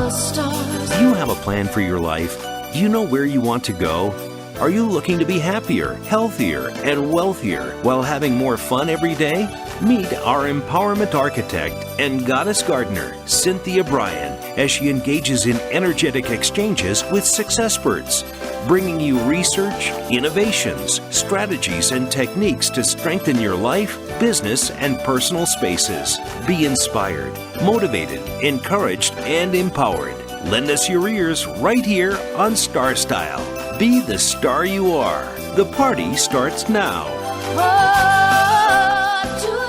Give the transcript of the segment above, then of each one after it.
Do you have a plan for your life? Do you know where you want to go? Are you looking to be happier, healthier, and wealthier while having more fun every day? Meet our empowerment architect and goddess gardener, Cynthia Bryan, as she engages in energetic exchanges with successperts, bringing you research, innovations, strategies, and techniques to strengthen your life, business, and personal spaces. Be inspired, motivated, encouraged, and empowered. Lend us your ears right here on Star Style. Be the star you are. The party starts now.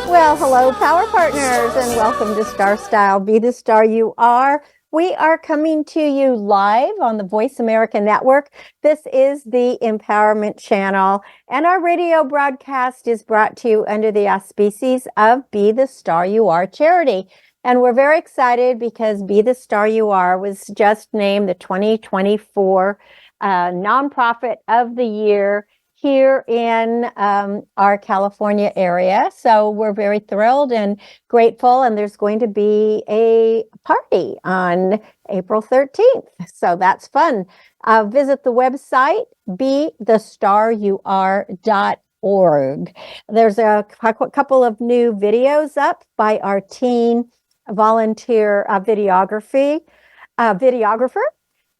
Well, hello, Power Partners, and welcome to Star Style. Be the star you are. We are coming to you live on the Voice America Network. This is the Empowerment Channel, and our radio broadcast is brought to you under the auspices of Be the Star You Are charity. And we're very excited because Be the Star You Are was just named the 2024 Nonprofit of the Year here in our California area. So we're very thrilled and grateful. And there's going to be a party on April 13th. So that's fun. Visit the website, BeTheStarYouAre.org. There's a couple of new videos up by our teen volunteer videographer.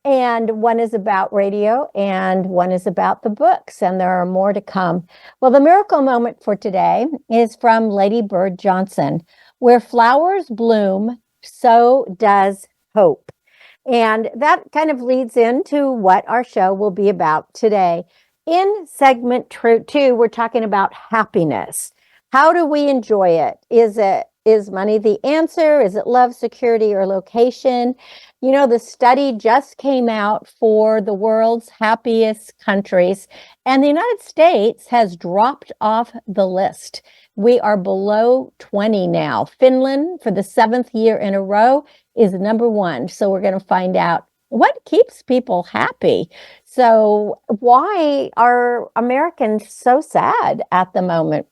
And one is about radio and one is about the books, and there are more to come. Well, the miracle moment for today is from Lady Bird Johnson. Where flowers bloom, so does hope. And that kind of leads into what our show will be about today. In segment 2, we're talking about happiness. How do we enjoy it? Is money the answer? Is it love, security, or location? You know, the study just came out for the world's happiest countries, and the United States has dropped off the list. We are below 20 now. Finland, for the 7th year in a row, is number 1. So we're going to find out what keeps people happy. So why are Americans so sad at the moment?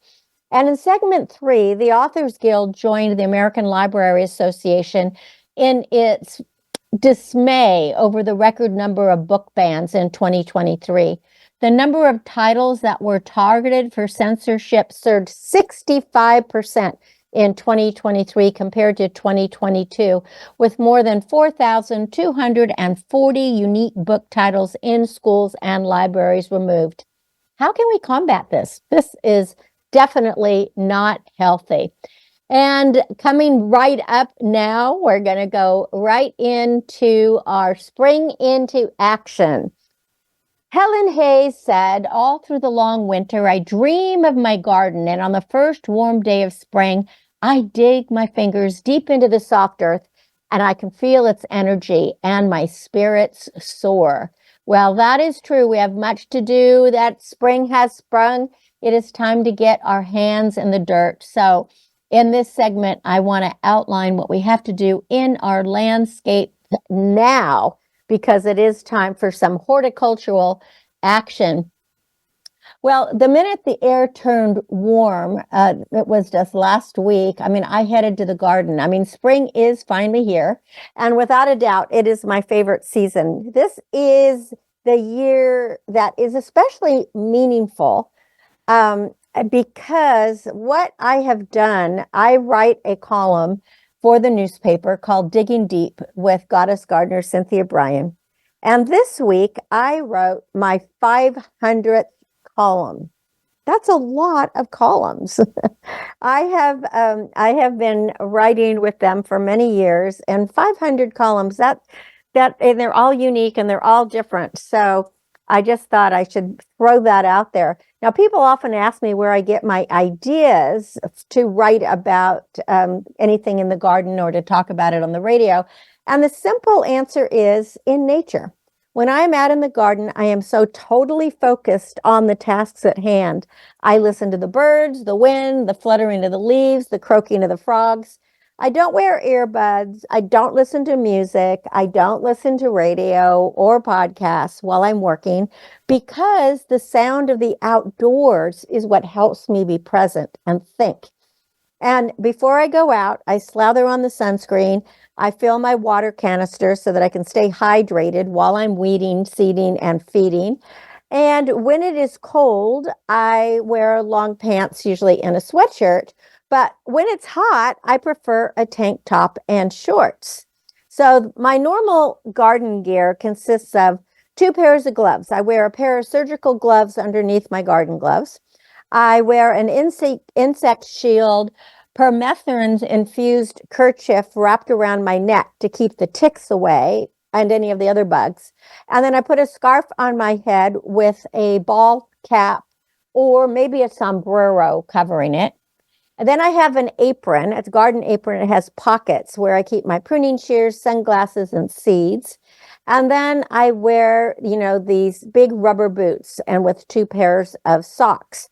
And in segment 3, the Authors Guild joined the American Library Association in its dismay over the record number of book bans in 2023. The number of titles that were targeted for censorship surged 65% in 2023 compared to 2022, with more than 4,240 unique book titles in schools and libraries removed. How can we combat this? This is definitely not healthy. And coming right up now, we're going to go right into our Spring into Action. Helen Hayes said, all through the long winter, I dream of my garden, and on the first warm day of spring, I dig my fingers deep into the soft earth, and I can feel its energy, and my spirits soar. Well, that is true. We have much to do. That spring has sprung. It is time to get our hands in the dirt. So in this segment, I want to outline what we have to do in our landscape now, because it is time for some horticultural action. Well, the minute the air turned warm, it was just last week. I headed to the garden. Spring is finally here. And without a doubt, it is my favorite season. This is the year that is especially meaningful because what I have done, I write a column for the newspaper called Digging Deep with Goddess Gardener Cynthia Bryan. And this week I wrote my 500th column. That's a lot of columns. I have been writing with them for many years, and 500 columns, and they're all unique and they're all different. So I just thought I should throw that out there. Now, people often ask me where I get my ideas to write about anything in the garden or to talk about it on the radio. And the simple answer is in nature. When I'm out in the garden, I am so totally focused on the tasks at hand. I listen to the birds, the wind, the fluttering of the leaves, the croaking of the frogs. I don't wear earbuds. I don't listen to music. I don't listen to radio or podcasts while I'm working, because the sound of the outdoors is what helps me be present and think. And before I go out, I slather on the sunscreen. I fill my water canister so that I can stay hydrated while I'm weeding, seeding, and feeding. And when it is cold, I wear long pants, usually in a sweatshirt. But when it's hot, I prefer a tank top and shorts. So my normal garden gear consists of two pairs of gloves. I wear a pair of surgical gloves underneath my garden gloves. I wear an insect shield, permethrin infused kerchief wrapped around my neck to keep the ticks away and any of the other bugs. And then I put a scarf on my head with a ball cap or maybe a sombrero covering it. And then I have an apron. It's a garden apron. It has pockets where I keep my pruning shears, sunglasses, and seeds. And then I wear, these big rubber boots and with two pairs of socks.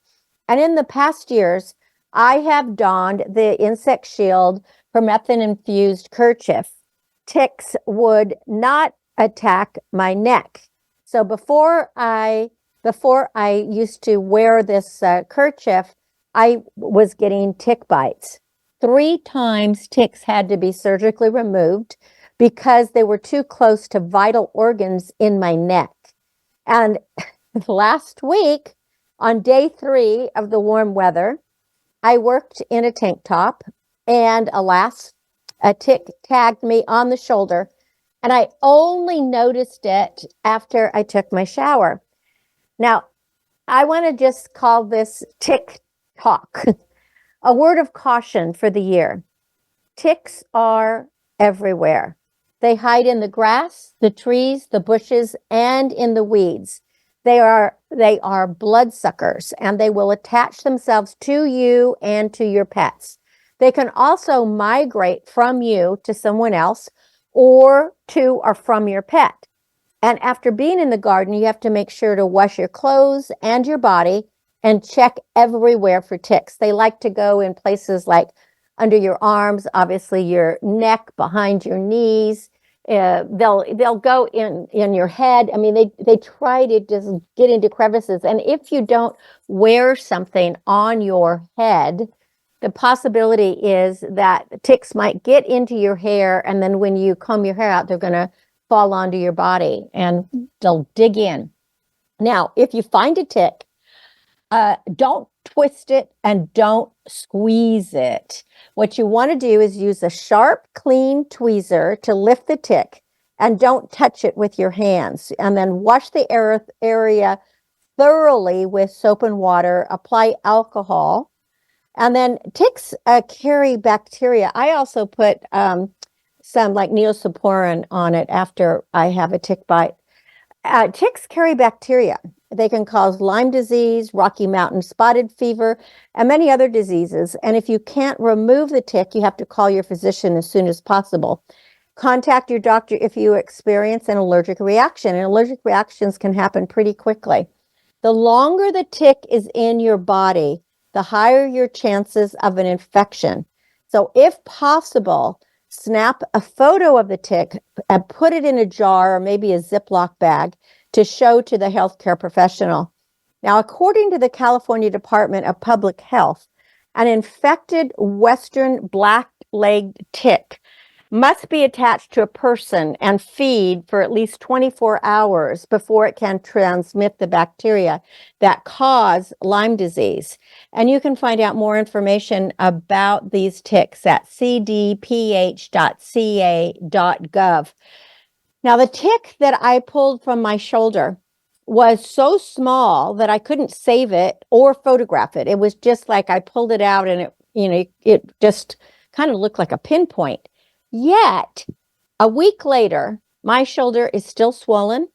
And in the past years, I have donned the insect shield permethrin infused kerchief. Ticks would not attack my neck. So before I used to wear this kerchief, I was getting tick bites. 3 times ticks had to be surgically removed because they were too close to vital organs in my neck. And last week, on day 3 of the warm weather, I worked in a tank top, and alas, a tick tagged me on the shoulder, and I only noticed it after I took my shower. Now, I want to just call this tick talk. A word of caution for the year. Ticks are everywhere. They hide in the grass, the trees, the bushes, and in the weeds. They are bloodsuckers, and they will attach themselves to you and to your pets. They can also migrate from you to someone else or to or from your pet. And after being in the garden, you have to make sure to wash your clothes and your body and check everywhere for ticks. They like to go in places like under your arms, obviously your neck, behind your knees. They'll go in your head. I mean, they try to just get into crevices. And if you don't wear something on your head, the possibility is that ticks might get into your hair, and then when you comb your hair out, they're going to fall onto your body and they'll dig in. Now, if you find a tick, don't twist it and don't squeeze it. What you want to do is use a sharp, clean tweezer to lift the tick, and don't touch it with your hands. And then wash the area thoroughly with soap and water. Apply alcohol. And then ticks carry bacteria. I also put some like Neosporin on it after I have a tick bite. Ticks carry bacteria. They can cause Lyme disease, Rocky Mountain spotted fever, and many other diseases. And if you can't remove the tick, you have to call your physician as soon as possible. Contact your doctor if you experience an allergic reaction. And allergic reactions can happen pretty quickly. The longer the tick is in your body, the higher your chances of an infection. So if possible, snap a photo of the tick and put it in a jar or maybe a Ziploc bag to show to the healthcare professional. Now, according to the California Department of Public Health, an infected Western black-legged tick must be attached to a person and feed for at least 24 hours before it can transmit the bacteria that cause Lyme disease. And you can find out more information about these ticks at cdph.ca.gov. Now, the tick that I pulled from my shoulder was so small that I couldn't save it or photograph it. It was just like I pulled it out and it just kind of looked like a pinpoint. Yet, a week later, my shoulder is still swollen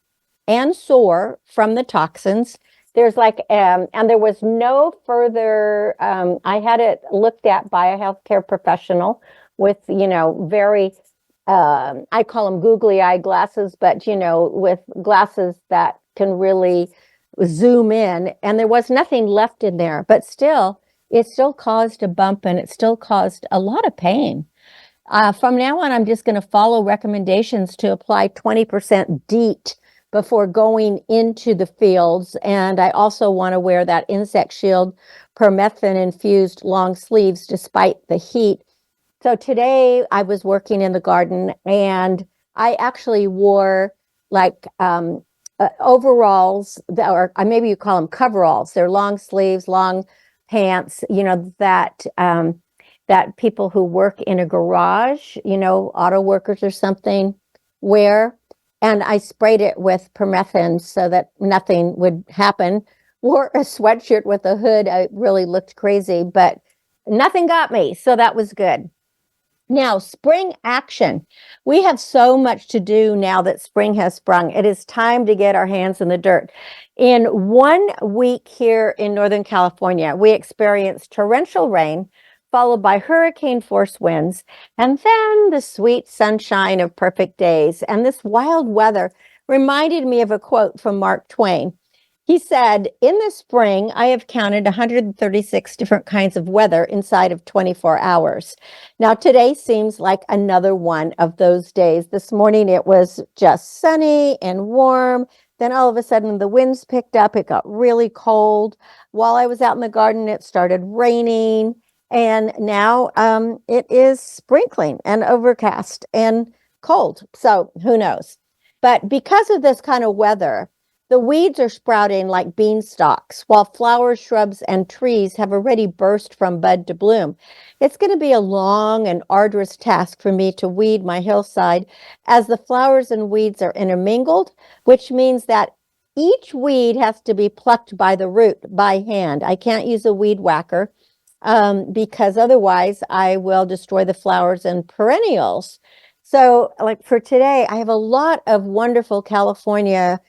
and sore from the toxins. There's and there was no further, I had it looked at by a healthcare professional with, very, I call them googly eye glasses, but, with glasses that can really zoom in. And there was nothing left in there, but still, it still caused a bump and it still caused a lot of pain. From now on, I'm just going to follow recommendations to apply 20% DEET before going into the fields. And I also want to wear that insect shield permethrin-infused long sleeves despite the heat. So today I was working in the garden and I actually wore like overalls that are, maybe you call them coveralls. They're long sleeves, long pants, that people who work in a garage, auto workers or something wear. And I sprayed it with permethrin so that nothing would happen. Wore a sweatshirt with a hood. I really looked crazy, but nothing got me. So that was good. Now, spring action. We have so much to do now that spring has sprung. It is time to get our hands in the dirt. In 1 week here in Northern California, we experienced torrential rain, followed by hurricane force winds, and then the sweet sunshine of perfect days. And this wild weather reminded me of a quote from Mark Twain. He said, "In the spring, I have counted 136 different kinds of weather inside of 24 hours. Now, today seems like another one of those days. This morning, it was just sunny and warm. Then all of a sudden, the winds picked up. It got really cold. While I was out in the garden, it started raining. And now it is sprinkling and overcast and cold. So who knows? But because of this kind of weather, the weeds are sprouting like beanstalks, while flowers, shrubs, and trees have already burst from bud to bloom. It's going to be a long and arduous task for me to weed my hillside as the flowers and weeds are intermingled, which means that each weed has to be plucked by the root by hand. I can't use a weed whacker because otherwise I will destroy the flowers and perennials. So, like for today, I have a lot of wonderful California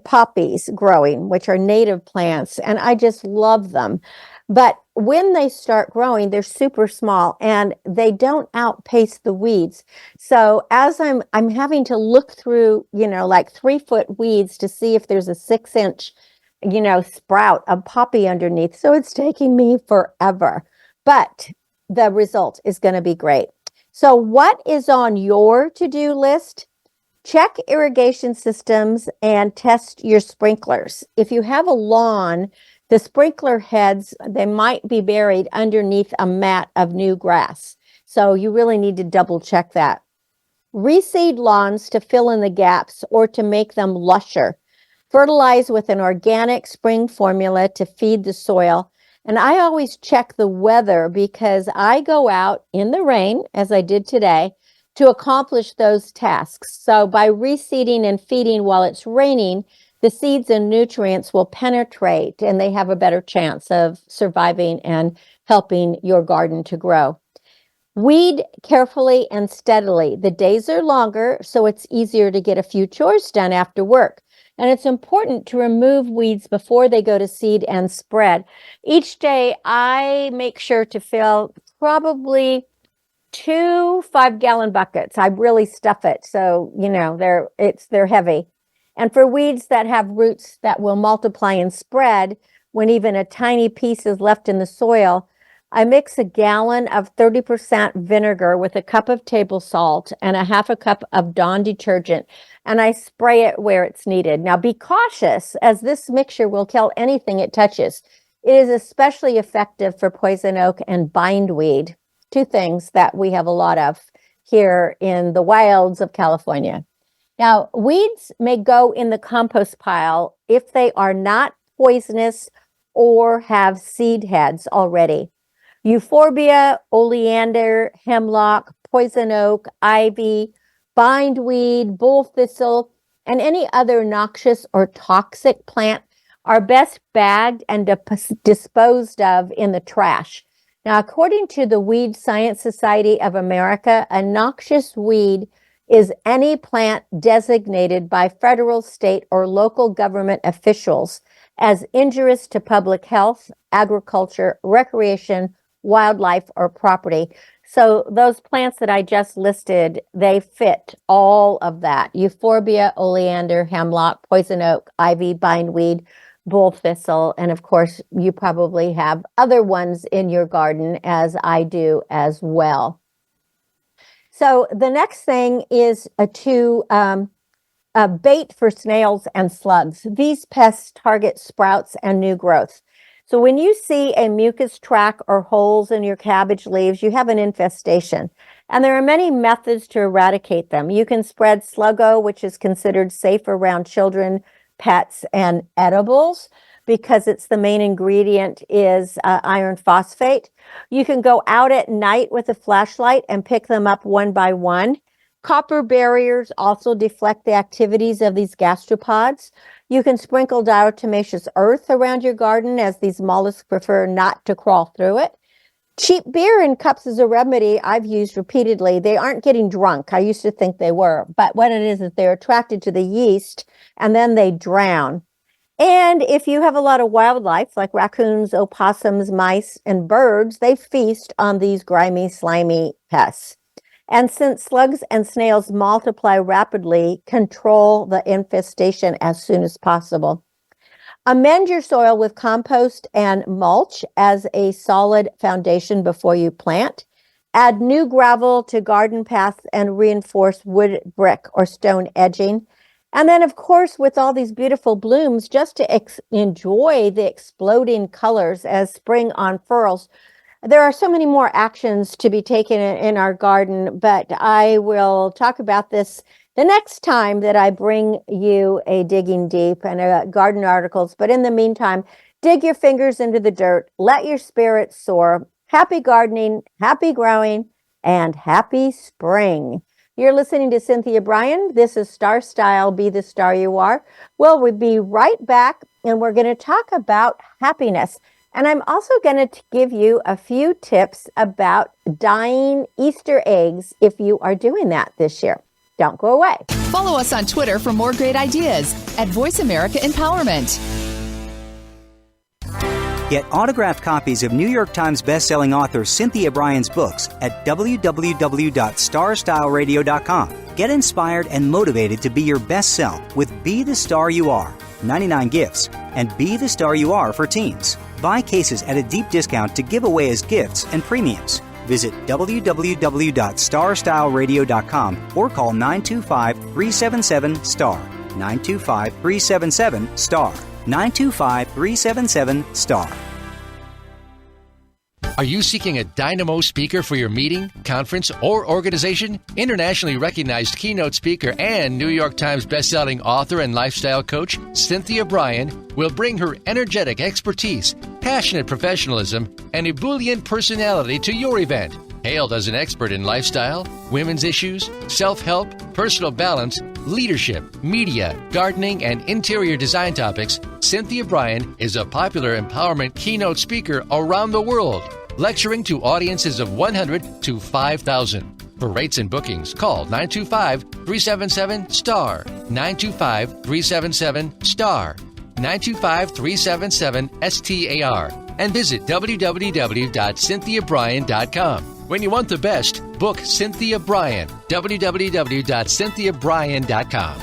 poppies growing, which are native plants, and I just love them. But when they start growing, they're super small and they don't outpace the weeds. So as I'm having to look through, like 3-foot weeds to see if there's a 6-inch, sprout of poppy underneath. So it's taking me forever, but the result is going to be great. So what is on your to-do list? Check irrigation systems and test your sprinklers. If you have a lawn, the sprinkler heads, they might be buried underneath a mat of new grass. So you really need to double check that. Reseed lawns to fill in the gaps or to make them lusher. Fertilize with an organic spring formula to feed the soil. And I always check the weather because I go out in the rain, as I did today, to accomplish those tasks. So by reseeding and feeding while it's raining, the seeds and nutrients will penetrate and they have a better chance of surviving and helping your garden to grow. Weed carefully and steadily. The days are longer, so it's easier to get a few chores done after work. And it's important to remove weeds before they go to seed and spread. Each day, I make sure to fill probably 2 5-gallon buckets. I really stuff it. So, they're heavy. And for weeds that have roots that will multiply and spread when even a tiny piece is left in the soil, I mix a gallon of 30% vinegar with a cup of table salt and a half a cup of Dawn detergent, and I spray it where it's needed. Now be cautious, as this mixture will kill anything it touches. It is especially effective for poison oak and bindweed, 2 things that we have a lot of here in the wilds of California. Now, weeds may go in the compost pile if they are not poisonous or have seed heads already. Euphorbia, oleander, hemlock, poison oak, ivy, bindweed, bull thistle, and any other noxious or toxic plant are best bagged and disposed of in the trash. Now, according to the Weed Science Society of America, a noxious weed is any plant designated by federal, state, or local government officials as injurious to public health, agriculture, recreation, wildlife, or property. So those plants that I just listed, they fit all of that. Euphorbia, oleander, hemlock, poison oak, ivy, bindweed, bull thistle, and of course, you probably have other ones in your garden, as I do as well. So the next thing is a bait for snails and slugs. These pests target sprouts and new growth. So when you see a mucus track or holes in your cabbage leaves, you have an infestation. And there are many methods to eradicate them. You can spread Sluggo, which is considered safe around children, pets, and edibles because it's the main ingredient is iron phosphate. You can go out at night with a flashlight and pick them up one by one. Copper barriers also deflect the activities of these gastropods. You can sprinkle diatomaceous earth around your garden as these mollusks prefer not to crawl through it. Cheap beer in cups is a remedy I've used repeatedly. They aren't getting drunk. I used to think they were, but what it is they're attracted to the yeast and then they drown. And if you have a lot of wildlife like raccoons, opossums, mice, and birds, they feast on these grimy, slimy pests. And since slugs and snails multiply rapidly, control the infestation as soon as possible. Amend your soil with compost and mulch as a solid foundation before you plant. Add new gravel to garden paths and reinforce wood, brick, or stone edging. And then, of course, with all these beautiful blooms, just to enjoy the exploding colors as spring unfurls. There are so many more actions to be taken in our garden, but I will talk about this the next time that I bring you a Digging Deep and a garden articles. But in the meantime, dig your fingers into the dirt, let your spirits soar. Happy gardening, happy growing, and happy spring. You're listening to Cynthia Bryan. This is Star Style, Be the Star You Are. Well, we'll be right back, and we're going to talk about happiness. And I'm also going to give you a few tips about dyeing Easter eggs if you are doing that this year. Don't go away. Follow us on Twitter for more great ideas at Voice America Empowerment. Get autographed copies of New York Times bestselling author Cynthia Bryan's books at www.starstyleradio.com. Get inspired and motivated to be your best self with Be the Star You Are, 99 gifts, and Be the Star You Are for teens. Buy cases at a deep discount to give away as gifts and premiums. Visit www.starstyleradio.com or call 925-377-STAR. 925-377-STAR. 925-377-STAR. Are you seeking a dynamo speaker for your meeting, conference, or organization? Internationally recognized keynote speaker and New York Times bestselling author and lifestyle coach, Cynthia Bryan, will bring her energetic expertise, passionate professionalism, and ebullient personality to your event. Hailed as an expert in lifestyle, women's issues, self-help, personal balance, leadership, media, gardening, and interior design topics, Cynthia Bryan is a popular empowerment keynote speaker around the world, lecturing to audiences of 100 to 5,000. For rates and bookings, call 925-377-STAR, 925-377-STAR, 925-377-STAR, and visit www.cynthiabryan.com. When you want the best, book Cynthia Bryan, www.cynthiabryan.com.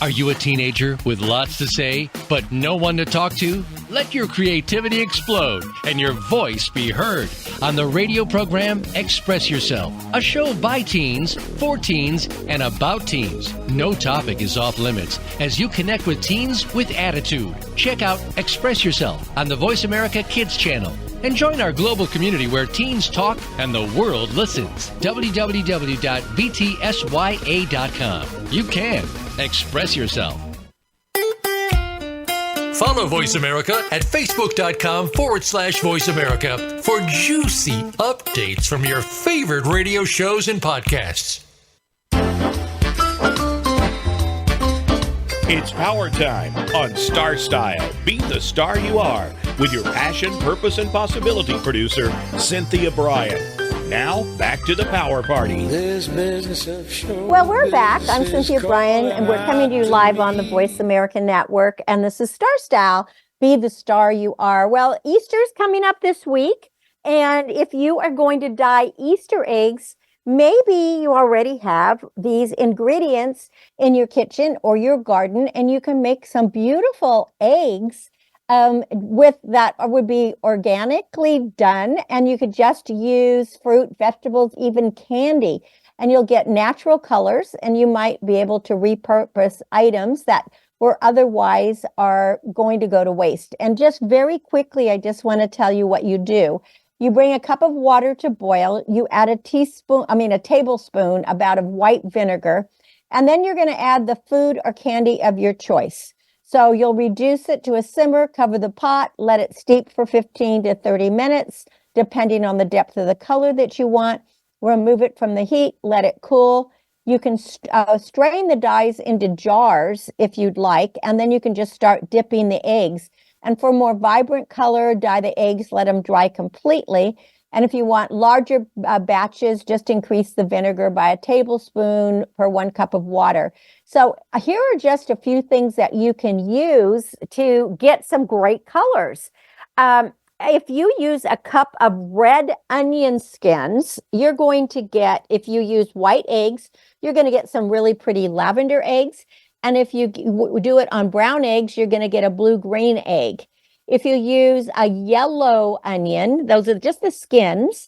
Are you a teenager with lots to say, but no one to talk to? Let your creativity explode and your voice be heard on the radio program Express Yourself, a show by teens, for teens, and about teens. No topic is off limits as you connect with teens with attitude. Check out Express Yourself on the Voice America Kids channel. And join our global community where teens talk and the world listens. www.btsya.com. You can express yourself. Follow Voice America at facebook.com/Voice America for juicy updates from your favorite radio shows and podcasts. It's power time on Star Style. Be the star you are with your passion, purpose, and possibility producer, Cynthia Bryan. Now, back to the power party. Well, we're back. I'm Cynthia Bryan, and we're coming to you live on the Voice America Network. And this is Star Style, Be the Star You Are. Well, Easter's coming up this week. And if you are going to dye Easter eggs, maybe you already have these ingredients in your kitchen or your garden, and you can make some beautiful eggs with that would be organically done, and you could just use fruit, vegetables, even candy, and you'll get natural colors, and you might be able to repurpose items that or otherwise are going to go to waste. And just very quickly, I just want to tell you what you do. You bring a cup of water to boil, you add a tablespoon about of white vinegar, and then you're going to add the food or candy of your choice. So you'll reduce it to a simmer, cover the pot, let it steep for 15 to 30 minutes, depending on the depth of the color that you want. Remove it from the heat, let it cool. You can strain the dyes into jars if you'd like, and then you can just start dipping the eggs. And for more vibrant color, dye the eggs, let them dry completely. And if you want larger batches, just increase the vinegar by a tablespoon per 1 cup of water. So here are just a few things that you can use to get some great colors. If you use a cup of red onion skins, you're going to get, if you use white eggs, you're going to get some really pretty lavender eggs. And if you do it on brown eggs, you're going to get a blue-green egg. If you use a yellow onion, those are just the skins.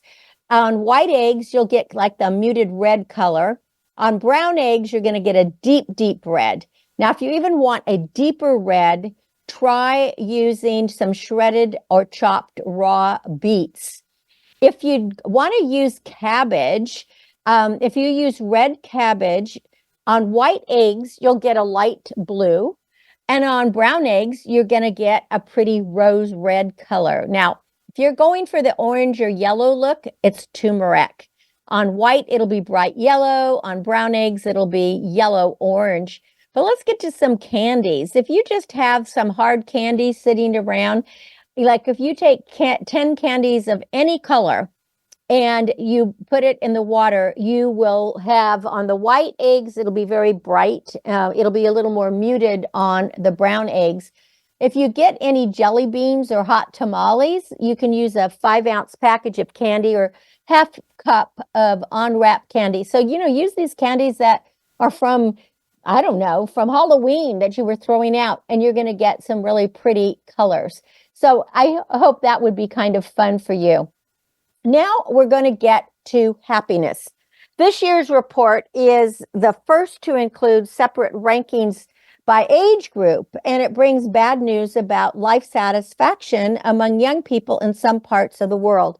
On white eggs, you'll get like the muted red color. On brown eggs, you're going to get a deep, deep red. Now, if you even want a deeper red, try using some shredded or chopped raw beets. If you want to use cabbage, if you use red cabbage, on white eggs, you'll get a light blue. And on brown eggs, you're going to get a pretty rose red color. Now, if you're going for the orange or yellow look, it's turmeric. On white, it'll be bright yellow. On brown eggs, it'll be yellow orange. But let's get to some candies. If you just have some hard candy sitting around, like if you take 10 candies of any color and you put it in the water, you will have on the white eggs, it'll be very bright. It'll be a little more muted on the brown eggs. If you get any jelly beans or hot tamales, you can use a 5-ounce package of candy or half cup of unwrapped candy. So, use these candies that are from Halloween that you were throwing out, and you're going to get some really pretty colors. So I hope that would be kind of fun for you. Now we're going to get to happiness. This year's report is the first to include separate rankings by age group, and it brings bad news about life satisfaction among young people in some parts of the world,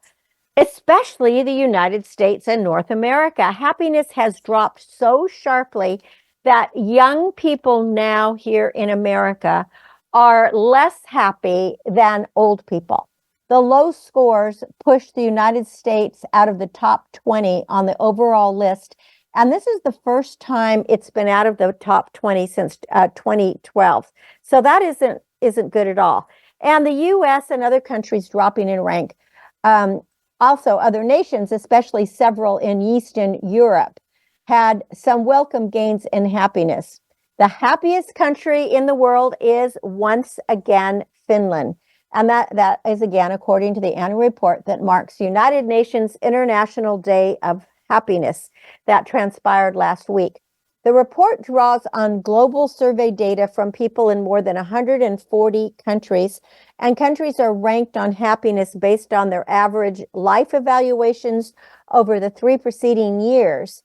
especially the United States and North America. Happiness has dropped so sharply that young people now here in America are less happy than old people. The low scores pushed the United States out of the top 20 on the overall list. And this is the first time it's been out of the top 20 since 2012. So that isn't good at all. And the US and other countries dropping in rank. Also, other nations, especially several in Eastern Europe, had some welcome gains in happiness. The happiest country in the world is once again Finland. And that is again according to the annual report that marks United Nations International Day of Happiness that transpired last week. The report draws on global survey data from people in more than 140 countries, and countries are ranked on happiness based on their average life evaluations over the 3 preceding years.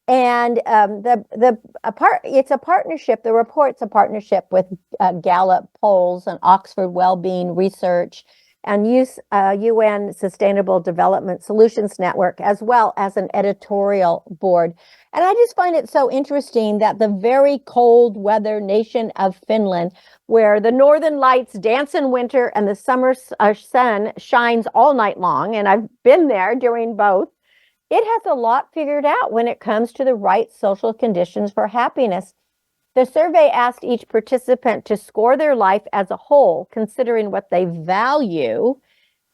And it's a partnership. The report's a partnership with Gallup Polls and Oxford Wellbeing Research and UN Sustainable Development Solutions Network, as well as an editorial board. And I just find it so interesting that the very cold weather nation of Finland, where the northern lights dance in winter and the summer sun shines all night long, and I've been there during both, it has a lot figured out when it comes to the right social conditions for happiness. The survey asked each participant to score their life as a whole, considering what they value.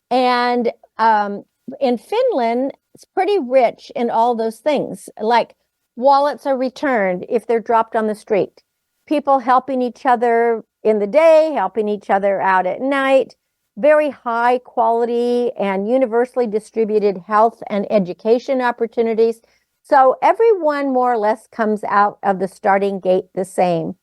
And in Finland, it's pretty rich in all those things, like wallets are returned if they're dropped on the street, people helping each other in the day, helping each other out at night, very high quality and universally distributed health and education opportunities. So everyone more or less comes out of the starting gate the same.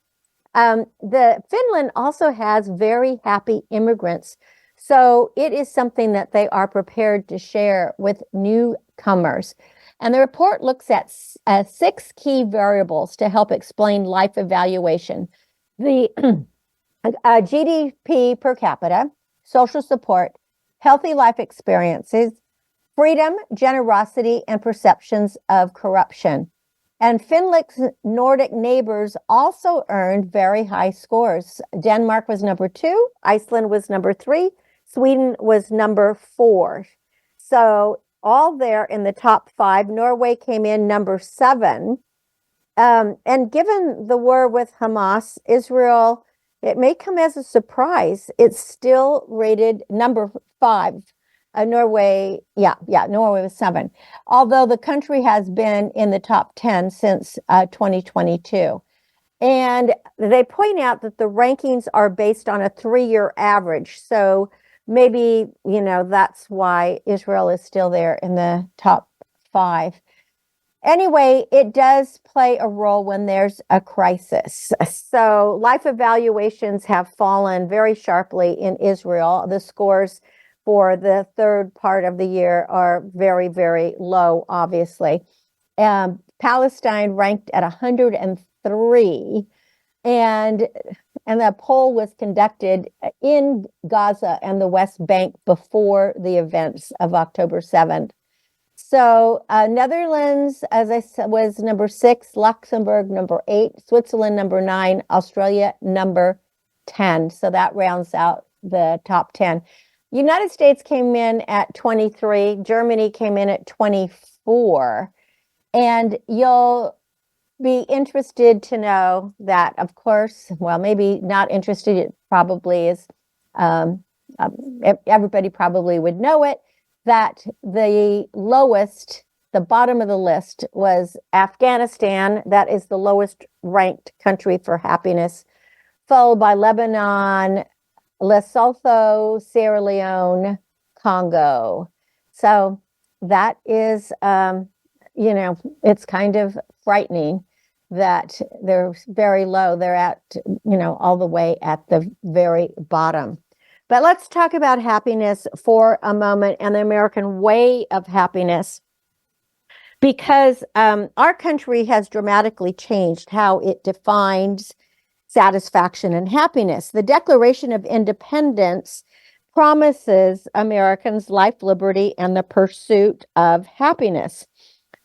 The Finland also has very happy immigrants. So it is something that they are prepared to share with newcomers. And the report looks at 6 key variables to help explain life evaluation. The GDP per capita, social support, healthy life experiences, freedom, generosity, and perceptions of corruption. And Finland's Nordic neighbors also earned very high scores. Denmark was number 2, Iceland was number 3, Sweden was number 4. So all there in the top 5. Norway came in number 7. And given the war with Hamas, Israel, it may come as a surprise. It's still rated number 5. Norway was 7. Although the country has been in the top 10 since 2022. And they point out that the rankings are based on a 3-year average. So maybe, that's why Israel is still there in the top 5. Anyway, it does play a role when there's a crisis. So life evaluations have fallen very sharply in Israel. The scores for the third part of the year are very, very low, obviously. Palestine ranked at 103, and the poll was conducted in Gaza and the West Bank before the events of October 7th. So Netherlands, as I said, was number 6, Luxembourg number 8, Switzerland number 9, Australia number 10. So that rounds out the top 10. United States came in at 23, Germany came in at 24. And you'll be interested to know that, of course, well, maybe not interested, it probably is, everybody probably would know it, that the bottom of the list was Afghanistan. That is the lowest ranked country for happiness, followed by Lebanon, Lesotho, Sierra Leone, Congo. So that is, it's kind of frightening that they're very low. They're at, all the way at the very bottom. But let's talk about happiness for a moment and the American way of happiness, because our country has dramatically changed how it defines satisfaction and happiness. The Declaration of Independence promises Americans life, liberty, and the pursuit of happiness.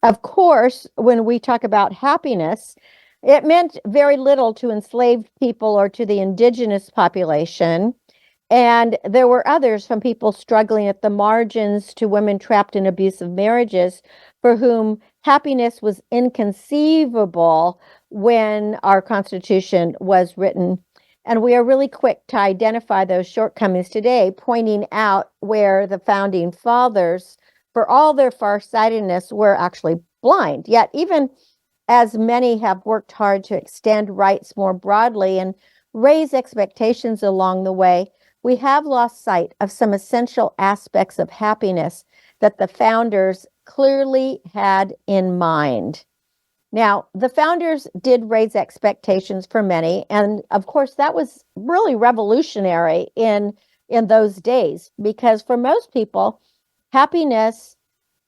Of course, when we talk about happiness, it meant very little to enslaved people or to the indigenous population. And there were others, from people struggling at the margins to women trapped in abusive marriages, for whom happiness was inconceivable when our Constitution was written. And we are really quick to identify those shortcomings today, pointing out where the founding fathers, for all their farsightedness, were actually blind. Yet, even as many have worked hard to extend rights more broadly and raise expectations along the way, we have lost sight of some essential aspects of happiness that the founders clearly had in mind. Now, the founders did raise expectations for many, and of course, that was really revolutionary in those days, because for most people, happiness,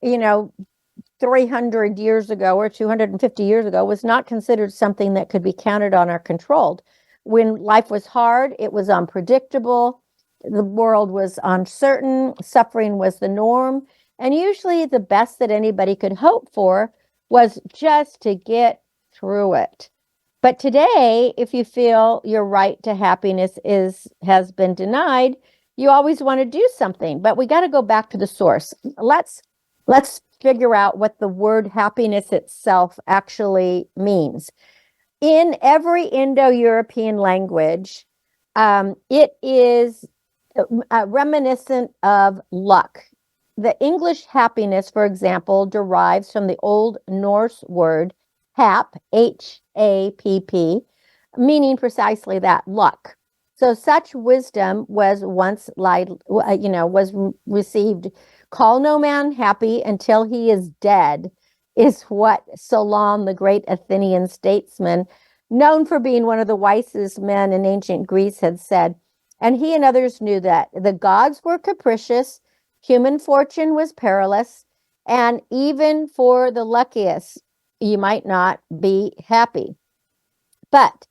300 years ago or 250 years ago was not considered something that could be counted on or controlled. When life was hard, it was unpredictable. The world was uncertain, suffering was the norm, and usually the best that anybody could hope for was just to get through it. But today, if you feel your right to happiness has been denied, you always want to do something. But we got to go back to the source. Let's figure out what the word happiness itself actually means. In every Indo-European language, it is reminiscent of luck. The English happiness, for example, derives from the Old Norse word hap, H-A-P-P, meaning precisely that, luck. So such wisdom was once received. Call no man happy until he is dead, is what Solon, the great Athenian statesman, known for being one of the wisest men in ancient Greece, had said. And he and others knew that the gods were capricious, human fortune was perilous, and even for the luckiest, you might not be happy. But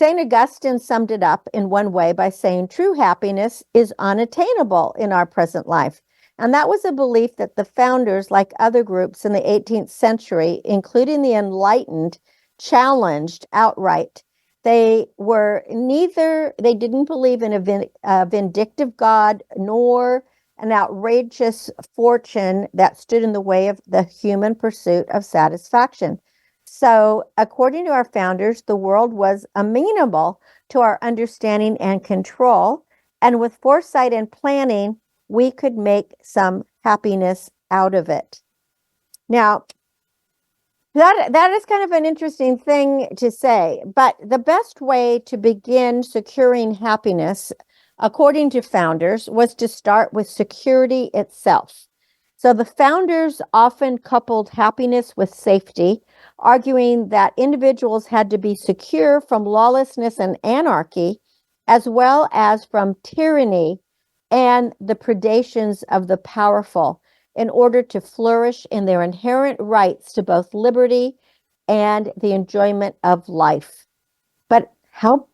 St. Augustine summed it up in one way by saying true happiness is unattainable in our present life. And that was a belief that the founders, like other groups in the 18th century, including the Enlightened, challenged outright. They didn't believe in a vindictive God, nor an outrageous fortune that stood in the way of the human pursuit of satisfaction. So, according to our founders, the world was amenable to our understanding and control. And with foresight and planning, we could make some happiness out of it. Now, that is kind of an interesting thing to say, but the best way to begin securing happiness, according to founders, was to start with security itself. So the founders often coupled happiness with safety, arguing that individuals had to be secure from lawlessness and anarchy, as well as from tyranny and the predations of the powerful, in order to flourish in their inherent rights to both liberty and the enjoyment of life. But how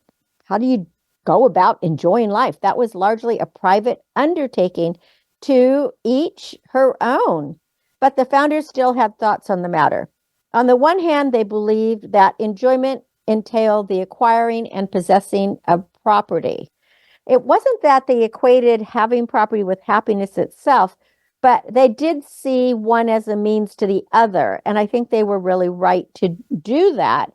do you go about enjoying life? That was largely a private undertaking, to each her own. But the founders still had thoughts on the matter. On the one hand, they believed that enjoyment entailed the acquiring and possessing of property. It wasn't that they equated having property with happiness itself, but they did see one as a means to the other. And I think they were really right to do that,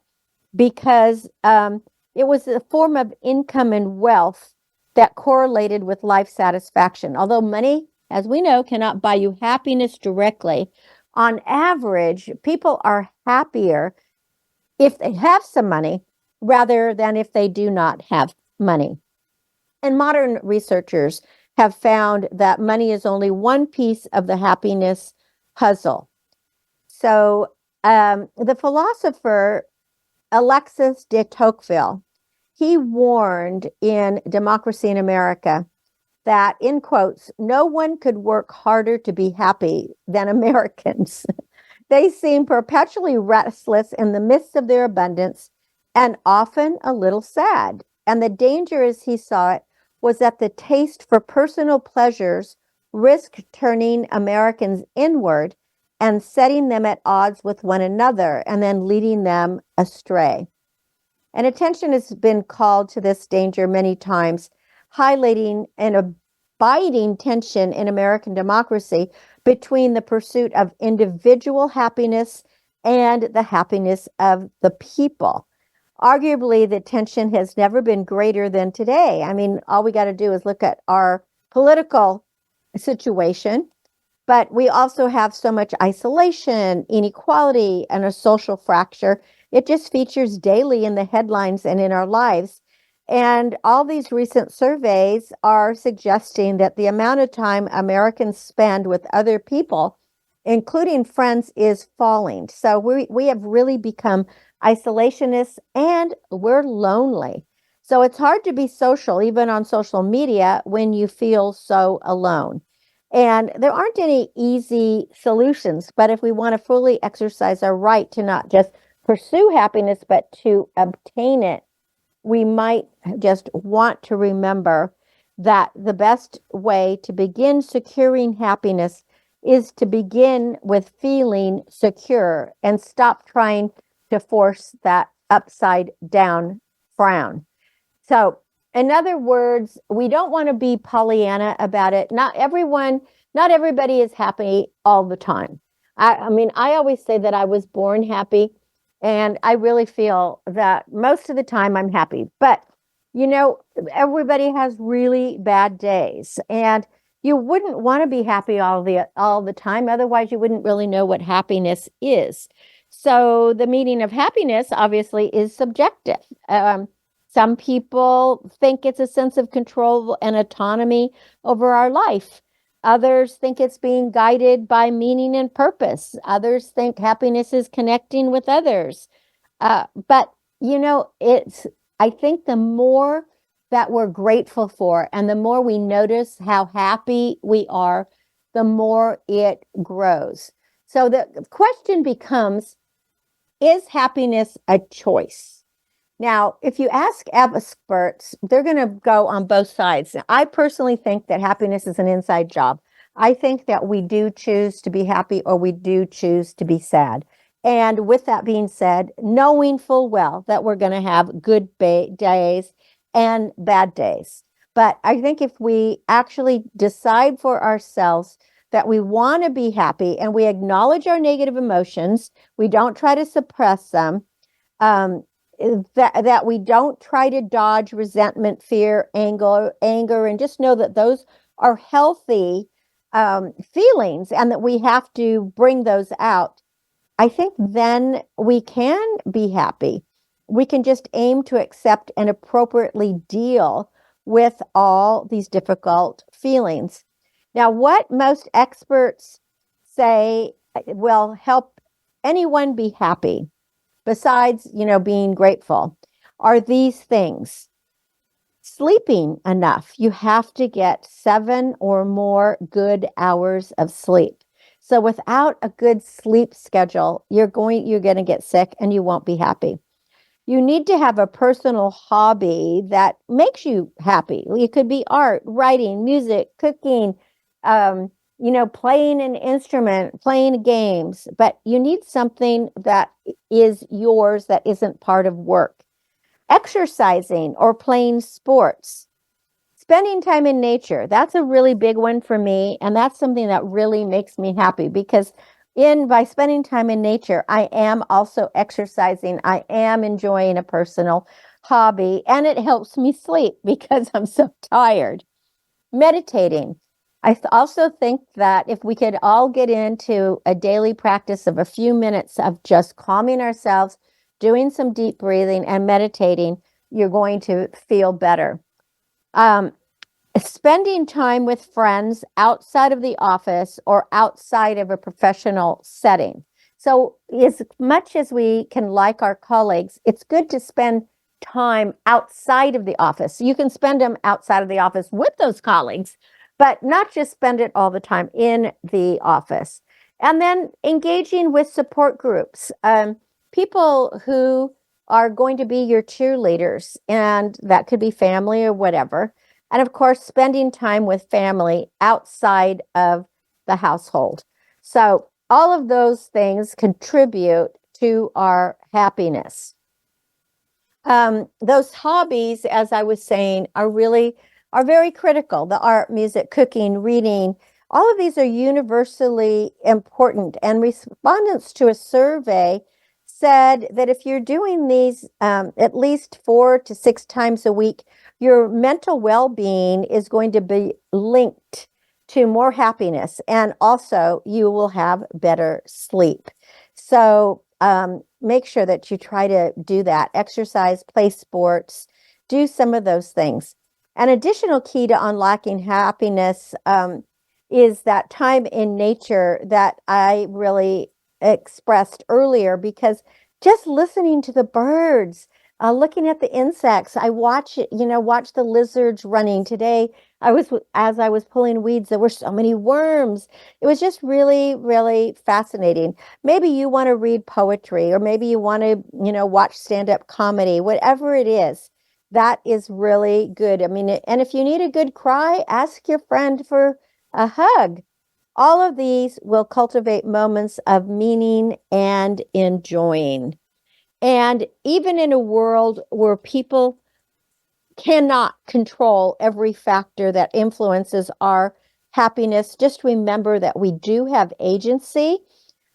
because it was a form of income and wealth that correlated with life satisfaction. Although money, as we know, cannot buy you happiness directly, on average, people are happier if they have some money rather than if they do not have money. And modern researchers have found that money is only one piece of the happiness puzzle. So the philosopher Alexis de Tocqueville, he warned in Democracy in America that, in quotes, no one could work harder to be happy than Americans. They seem perpetually restless in the midst of their abundance and often a little sad. And the danger, as he saw it, was that the taste for personal pleasures risked turning Americans inward and setting them at odds with one another, and then leading them astray. And attention has been called to this danger many times, highlighting an abiding tension in American democracy between the pursuit of individual happiness and the happiness of the people. Arguably, the tension has never been greater than today. I mean, all we got to do is look at our political situation, but we also have so much isolation, inequality, and a social fracture. It just features daily in the headlines and in our lives. And all these recent surveys are suggesting that the amount of time Americans spend with other people, including friends, is falling. So we have really become isolationists, and we're lonely. So it's hard to be social, even on social media, when you feel so alone. And there aren't any easy solutions, but if we want to fully exercise our right to not just pursue happiness, but to obtain it, we might just want to remember that the best way to begin securing happiness is to begin with feeling secure and stop trying to force that upside down frown. So, in other words, we don't want to be Pollyanna about it. Not everybody is happy all the time. I mean, I always say that I was born happy, and I really feel that most of the time I'm happy. But, you know, everybody has really bad days, and you wouldn't want to be happy all the time. Otherwise, you wouldn't really know what happiness is. So the meaning of happiness, obviously, is subjective. Some people think it's a sense of control and autonomy over our life. Others think it's being guided by meaning and purpose. Others think happiness is connecting with others. But, you know, I think the more that we're grateful for and the more we notice how happy we are, the more it grows. So the question becomes, is happiness a choice? Now, if you ask experts, they're going to go on both sides. Now, I personally think that happiness is an inside job. I think that we do choose to be happy or we do choose to be sad. And with that being said, knowing full well that we're going to have good days and bad days. But I think if we actually decide for ourselves that we want to be happy and we acknowledge our negative emotions, we don't try to suppress them, that we don't try to dodge resentment, fear, anger, and just know that those are healthy feelings and that we have to bring those out. I think then we can be happy. We can just aim to accept and appropriately deal with all these difficult feelings. Now, what most experts say will help anyone be happy, besides, being grateful, are these things. Sleeping enough. You have to get 7 or more good hours of sleep. So without a good sleep schedule, you're going to get sick and you won't be happy. You need to have a personal hobby that makes you happy. It could be art, writing, music, cooking, playing an instrument, playing games, but you need something that is yours that isn't part of work. Exercising or playing sports. Spending time in nature. That's a really big one for me. And that's something that really makes me happy because by spending time in nature, I am also exercising. I am enjoying a personal hobby and it helps me sleep because I'm so tired. Meditating. I also think that if we could all get into a daily practice of a few minutes of just calming ourselves, doing some deep breathing and meditating, you're going to feel better. Spending time with friends outside of the office or outside of a professional setting. So as much as we can like our colleagues, it's good to spend time outside of the office. You can spend them outside of the office with those colleagues, but not just spend it all the time in the office. And then engaging with support groups, people who are going to be your cheerleaders, and that could be family or whatever. And of course, spending time with family outside of the household. So all of those things contribute to our happiness. Those hobbies, as I was saying, are very critical. The art, music, cooking, reading, all of these are universally important. And respondents to a survey said that if you're doing these at least 4 to 6 times a week, your mental well-being is going to be linked to more happiness, and also you will have better sleep. So make sure that you try to do that. Exercise, play sports, do some of those things. An additional key to unlocking happiness is that time in nature that I really expressed earlier, because just listening to the birds, looking at the insects, I watch the lizards running. Today, as I was pulling weeds, there were so many worms. It was just really, really fascinating. Maybe you want to read poetry, or maybe you want to, watch stand-up comedy, whatever it is. That is really good. I mean, and if you need a good cry, ask your friend for a hug. All of these will cultivate moments of meaning and enjoying. And even in a world where people cannot control every factor that influences our happiness, just remember that we do have agency.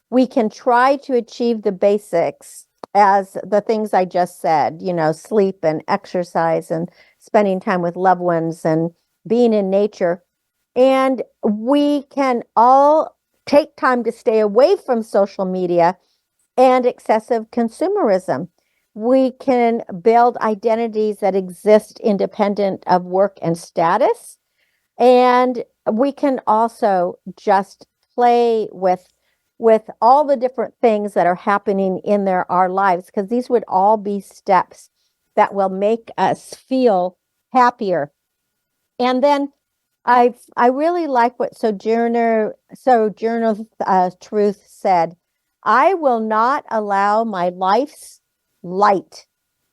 We can try to achieve the basics as the things I just said, sleep and exercise and spending time with loved ones and being in nature. And we can all take time to stay away from social media and excessive consumerism. We can build identities that exist independent of work and status. And we can also just play with all the different things that are happening in our lives, because these would all be steps that will make us feel happier. And then I really like what Sojourner Truth said. I will not allow my life's light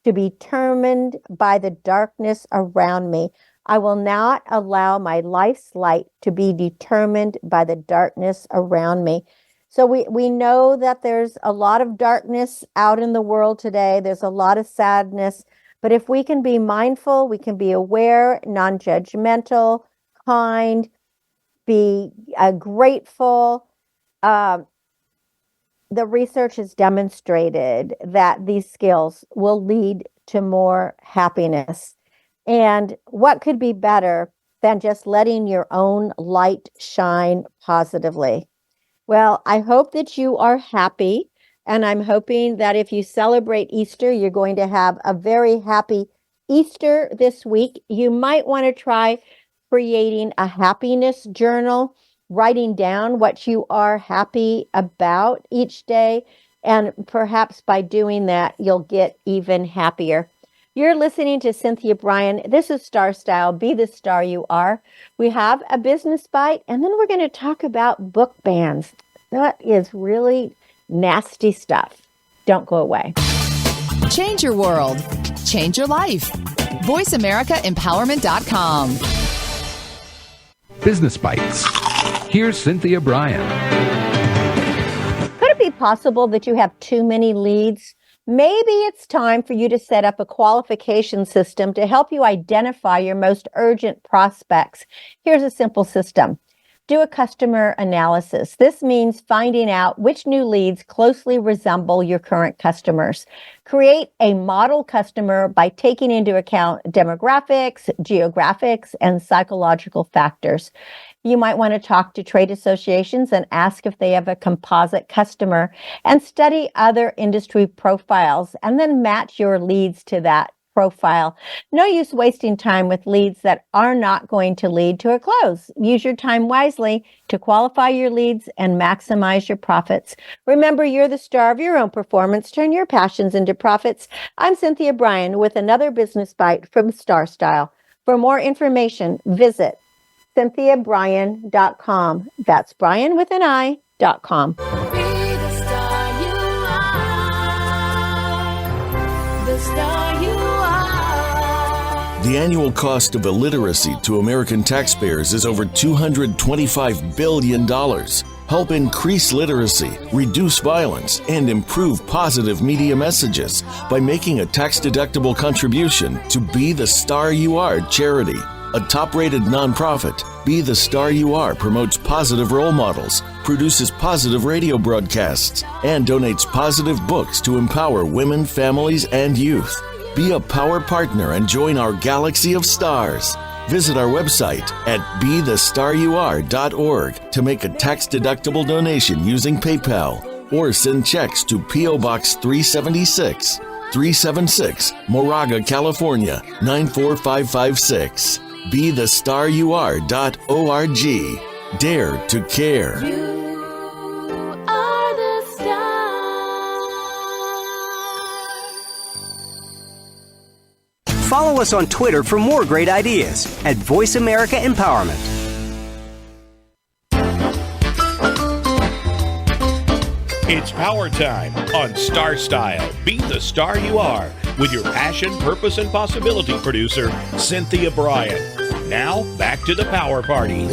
to be determined by the darkness around me. I will not allow my life's light to be determined by the darkness around me. So we know that there's a lot of darkness out in the world today. There's a lot of sadness. But if we can be mindful, we can be aware, non-judgmental, kind, be grateful. The research has demonstrated that these skills will lead to more happiness. And what could be better than just letting your own light shine positively? Well, I hope that you are happy. And I'm hoping that if you celebrate Easter, you're going to have a very happy Easter this week. You might want to try creating a happiness journal, writing down what you are happy about each day. And perhaps by doing that, you'll get even happier. You're listening to Cynthia Bryan. This is Star Style. Be the star you are. We have a business bite, and then we're going to talk about book bans. That is really nasty stuff. Don't go away. Change your world. Change your life. VoiceAmericaEmpowerment.com. Business Bites. Here's Cynthia Bryan. Could it be possible that you have too many leads? Maybe it's time for you to set up a qualification system to help you identify your most urgent prospects. Here's a simple system. Do a customer analysis. This means finding out which new leads closely resemble your current customers. Create a model customer by taking into account demographics, geographics, and psychological factors. You might want to talk to trade associations and ask if they have a composite customer, and study other industry profiles and then match your leads to that profile. No use wasting time with leads that are not going to lead to a close. Use your time wisely to qualify your leads and maximize your profits. Remember, you're the star of your own performance. Turn your passions into profits. I'm Cynthia Bryan with another business bite from Star Style. For more information, visit CynthiaBryan.com. That's Bryan with an I.com. The annual cost of illiteracy to American taxpayers is over $225 billion. Help increase literacy, reduce violence, and improve positive media messages by making a tax-deductible contribution to Be the Star You Are charity. A top-rated nonprofit, Be the Star You Are promotes positive role models, produces positive radio broadcasts, and donates positive books to empower women, families, and youth. Be a power partner and join our galaxy of stars. Visit our website at BeTheStarYouAre.org to make a tax-deductible donation using PayPal, or send checks to P.O. Box 376, 376, Moraga, California, 94556. BeTheStarYouAre.org. Dare to care. You are the star. Follow us on Twitter for more great ideas at Voice America Empowerment. It's power time on Star Style. Be the star you are with your passion, purpose, and possibility producer, Cynthia Bryan. Now, back to the power party.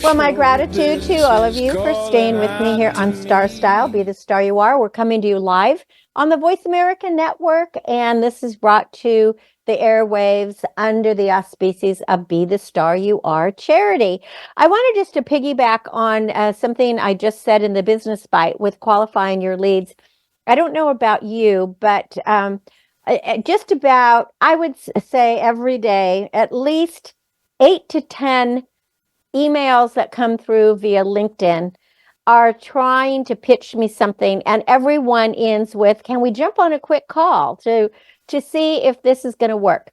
Well, my gratitude to all of you for staying with me here on Star Style. Be the star you are. We're coming to you live on the Voice America Network, and this is brought to the airwaves under the auspices of Be the Star You Are charity. I wanted just to piggyback on something I just said in the business bite with qualifying your leads. I don't know about you, but just about, I would say every day, at least 8 to 10 emails that come through via LinkedIn are trying to pitch me something, and everyone ends with, can we jump on a quick call to see if this is going to work?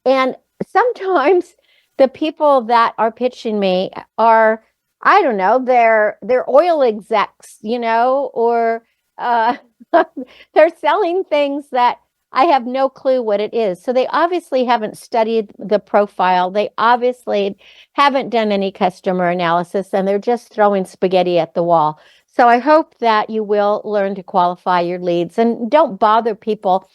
And sometimes the people that are pitching me are, I don't know, they're oil execs, or they're selling things that I have no clue what it is. So they obviously haven't studied the profile. They obviously haven't done any customer analysis, and they're just throwing spaghetti at the wall. So I hope that you will learn to qualify your leads and don't bother people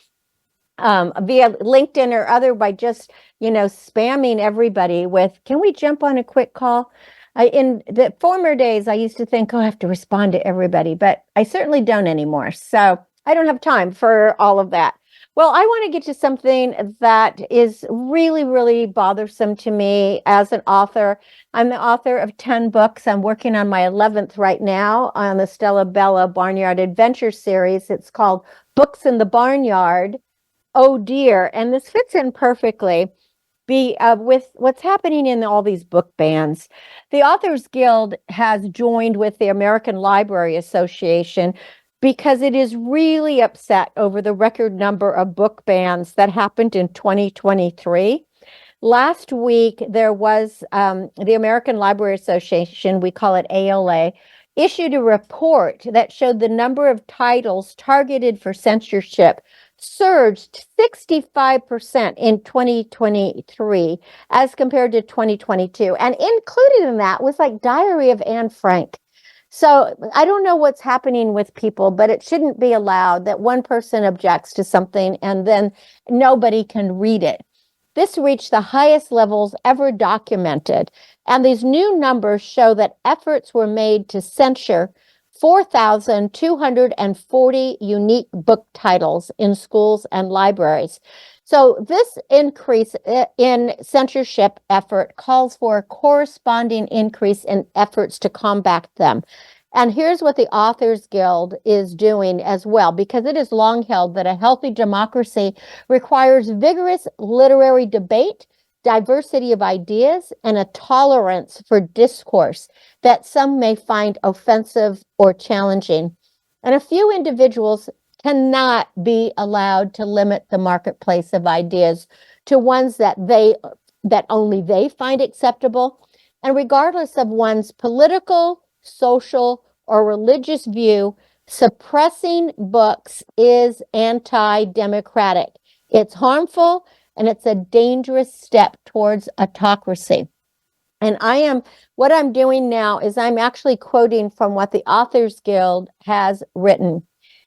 via LinkedIn or other by just, spamming everybody with, can we jump on a quick call? In the former days, I used to think, oh, I have to respond to everybody, but I certainly don't anymore. So I don't have time for all of that. Well, I want to get to something that is really, really bothersome to me as an author. I'm the author of 10 books. I'm working on my 11th right now on the Stella Bella Barnyard Adventure series. It's called Books in the Barnyard. Oh dear. And this fits in perfectly with what's happening in all these book bans. The Authors Guild has joined with the American Library Association because it is really upset over the record number of book bans that happened in 2023. Last week, there was the American Library Association, we call it ALA, issued a report that showed the number of titles targeted for censorship surged 65% in 2023 as compared to 2022. And included in that was like Diary of Anne Frank. So I don't know what's happening with people, but it shouldn't be allowed that one person objects to something and then nobody can read it. This reached the highest levels ever documented. And these new numbers show that efforts were made to censure 4,240 unique book titles in schools and libraries. So this increase in censorship effort calls for a corresponding increase in efforts to combat them. And here's what the Authors Guild is doing as well, because it is long held that a healthy democracy requires vigorous literary debate, diversity of ideas, and a tolerance for discourse that some may find offensive or challenging. And a few individuals cannot be allowed to limit the marketplace of ideas to ones that only they find acceptable. And regardless of one's political, social, or religious view, suppressing books is anti-democratic. It's harmful, and it's a dangerous step towards autocracy. And what I'm doing now is I'm actually quoting from what the Authors Guild has written.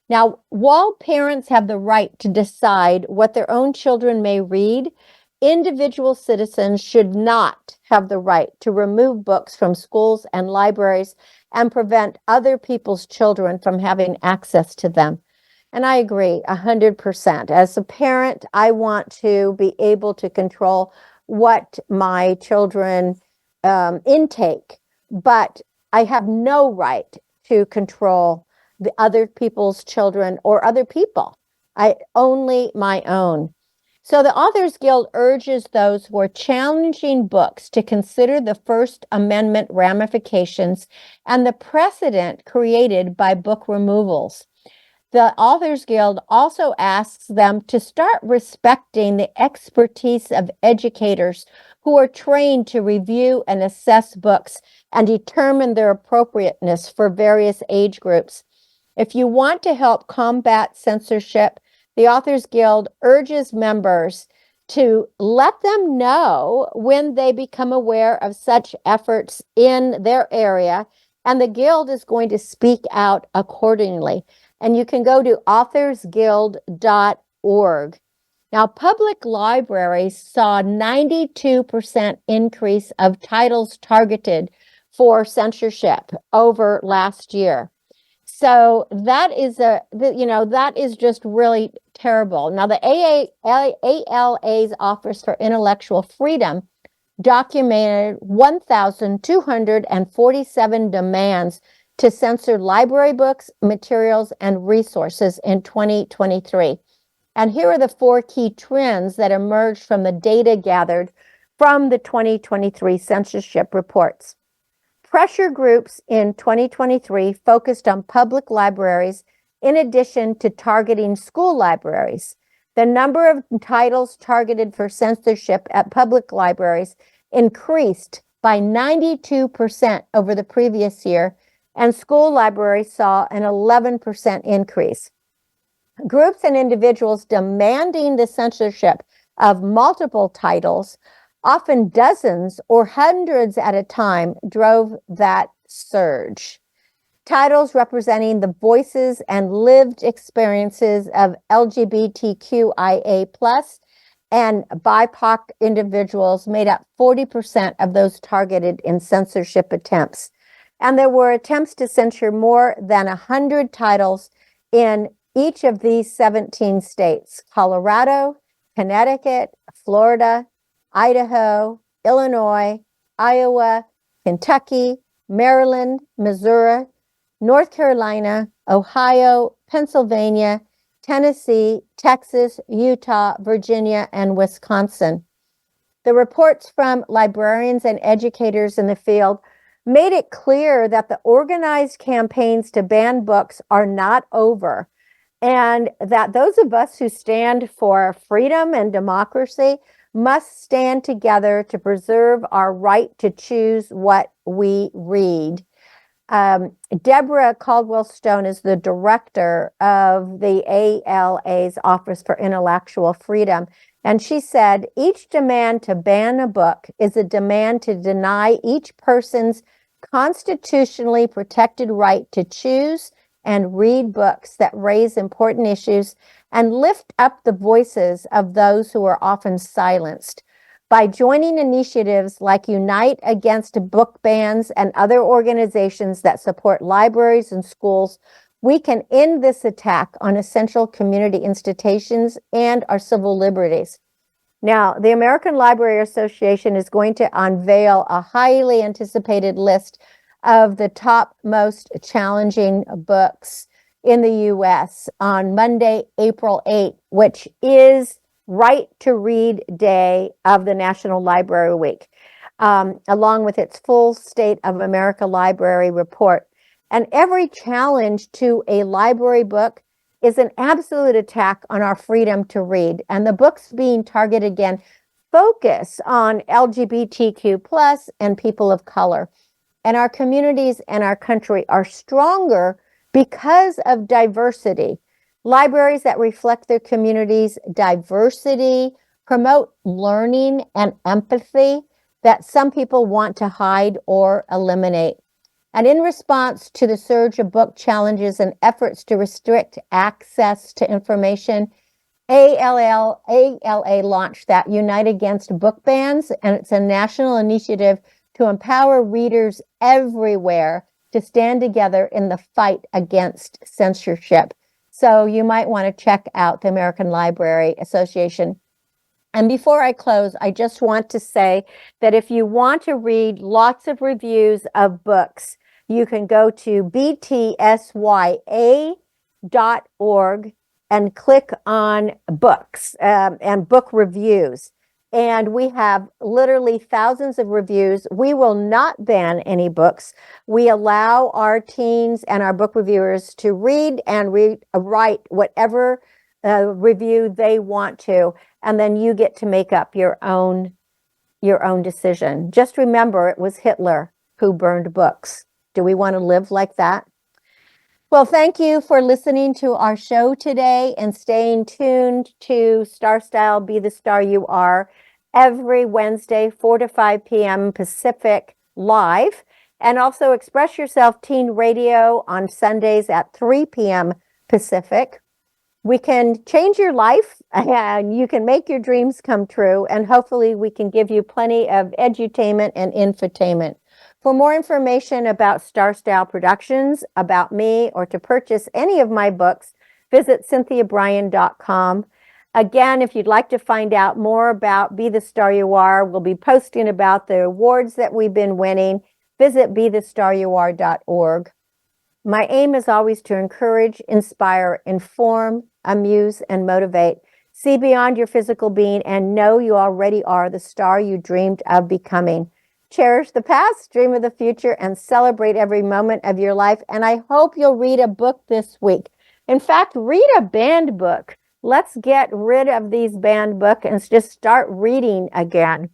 Now, while parents have the right to decide what their own children may read, individual citizens should not have the right to remove books from schools and libraries and prevent other people's children from having access to them. And I agree 100%. As a parent, I want to be able to control what my children intake, but I have no right to control the other people's children or other people. Only my own. So the Authors Guild urges those who are challenging books to consider the First Amendment ramifications and the precedent created by book removals. The Authors Guild also asks them to start respecting the expertise of educators who are trained to review and assess books and determine their appropriateness for various age groups. If you want to help combat censorship, the Authors Guild urges members to let them know when they become aware of such efforts in their area, and the Guild is going to speak out accordingly. And you can go to authorsguild.org. Now, public libraries saw 92% increase of titles targeted for censorship over last year. So that is that is just really terrible. Now, the ALA's Office for Intellectual Freedom documented 1,247 demands to censor library books, materials, and resources in 2023. And here are the 4 key trends that emerged from the data gathered from the 2023 censorship reports. Pressure groups in 2023 focused on public libraries in addition to targeting school libraries. The number of titles targeted for censorship at public libraries increased by 92% over the previous year, and school libraries saw an 11% increase. Groups and individuals demanding the censorship of multiple titles, often dozens or hundreds at a time, drove that surge. titles representing the voices and lived experiences of LGBTQIA plus and BIPOC individuals made up 40% of those targeted in censorship attempts. And there were attempts to censure more than 100 titles in each of these 17 states: Colorado, Connecticut, Florida, Idaho, Illinois, Iowa, Kentucky, Maryland, Missouri, North Carolina, Ohio, Pennsylvania, Tennessee, Texas, Utah, Virginia, and Wisconsin. The reports from librarians and educators in the field made it clear that the organized campaigns to ban books are not over, and that those of us who stand for freedom and democracy must stand together to preserve our right to choose what we read. Deborah Caldwell Stone is the director of the ALA's Office for Intellectual Freedom. And she said, each demand to ban a book is a demand to deny each person's constitutionally protected right to choose and read books that raise important issues and lift up the voices of those who are often silenced. By joining initiatives like Unite Against Book Bans and other organizations that support libraries and schools, we can end this attack on essential community institutions and our civil liberties. Now, the American Library Association is going to unveil a highly anticipated list of the top most challenging books in the U.S. on Monday, April 8th, which is Right to Read Day of the National Library Week, along with its full State of America Library report. And every challenge to a library book is an absolute attack on our freedom to read. And the books being targeted again focus on LGBTQ plus and people of color. And our communities and our country are stronger because of diversity. Libraries that reflect their community's diversity promote learning and empathy that some people want to hide or eliminate. And in response to the surge of book challenges and efforts to restrict access to information, ALA launched that Unite Against Book Bans, and it's a national initiative to empower readers everywhere to stand together in the fight against censorship. So you might want to check out the American Library Association. And before I close, I just want to say that if you want to read lots of reviews of books, you can go to btsya.org and click on books and book reviews. And we have literally thousands of reviews. We will not ban any books. We allow our teens and our book reviewers to read and write whatever review they want to. And then you get to make up your own decision. Just remember, it was Hitler who burned books. Do we want to live like that? Well, thank you for listening to our show today and staying tuned to Star Style, Be the Star You Are, every Wednesday, 4 to 5 p.m. Pacific live. And also Express Yourself Teen Radio on Sundays at 3 p.m. Pacific. We can change your life and you can make your dreams come true. And hopefully we can give you plenty of edutainment and infotainment. For more information about Star Style Productions, about me, or to purchase any of my books, visit CynthiaBryan.com. Again, if you'd like to find out more about Be the Star You Are, we'll be posting about the awards that we've been winning. Visit BeTheStarYouAre.org. My aim is always to encourage, inspire, inform, amuse, and motivate. See beyond your physical being and know you already are the star you dreamed of becoming. Cherish the past, dream of the future, and celebrate every moment of your life. And I hope you'll read a book this week. In fact, read a banned book. Let's get rid of these banned books and just start reading again.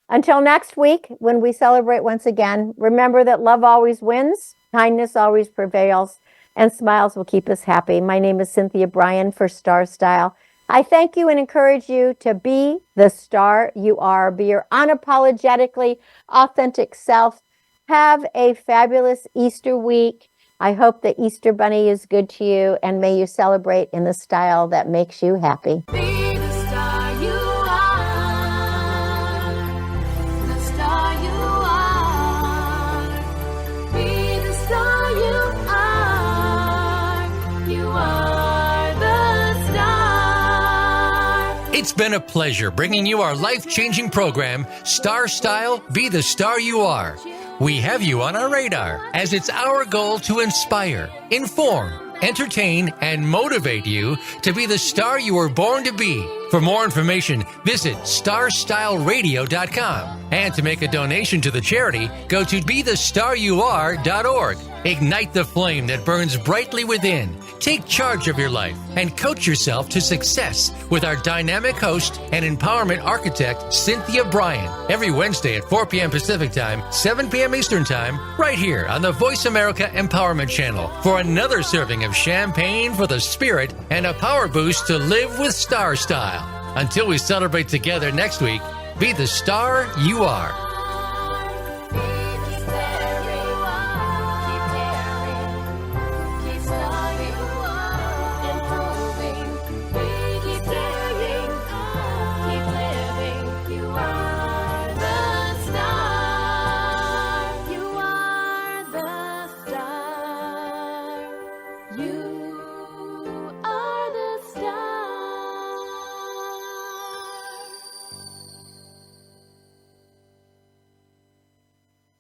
Until next week, when we celebrate once again, remember that love always wins, kindness always prevails, and smiles will keep us happy. My name is Cynthia Bryan for Star Style. I thank you and encourage you to be the star you are. Be your unapologetically authentic self. Have a fabulous Easter week. I hope the Easter Bunny is good to you, and may you celebrate in the style that makes you happy. Be the star you are. The star you are. Be the star you are. You are the star. It's been a pleasure bringing you our life-changing program, Star Style, Be the Star You Are. We have you on our radar, as it's our goal to inspire, inform, entertain, and motivate you to be the star you were born to be. For more information, visit starstyleradio.com. And to make a donation to the charity, go to BeTheStarYouAre.org. Ignite the flame that burns brightly within. Take charge of your life and coach yourself to success with our dynamic host and empowerment architect, Cynthia Bryan, every Wednesday at 4 p.m. Pacific Time, 7 p.m. Eastern Time, right here on the Voice America Empowerment Channel for another serving of champagne for the spirit and a power boost to live with star style. Until we celebrate together next week, be the star you are.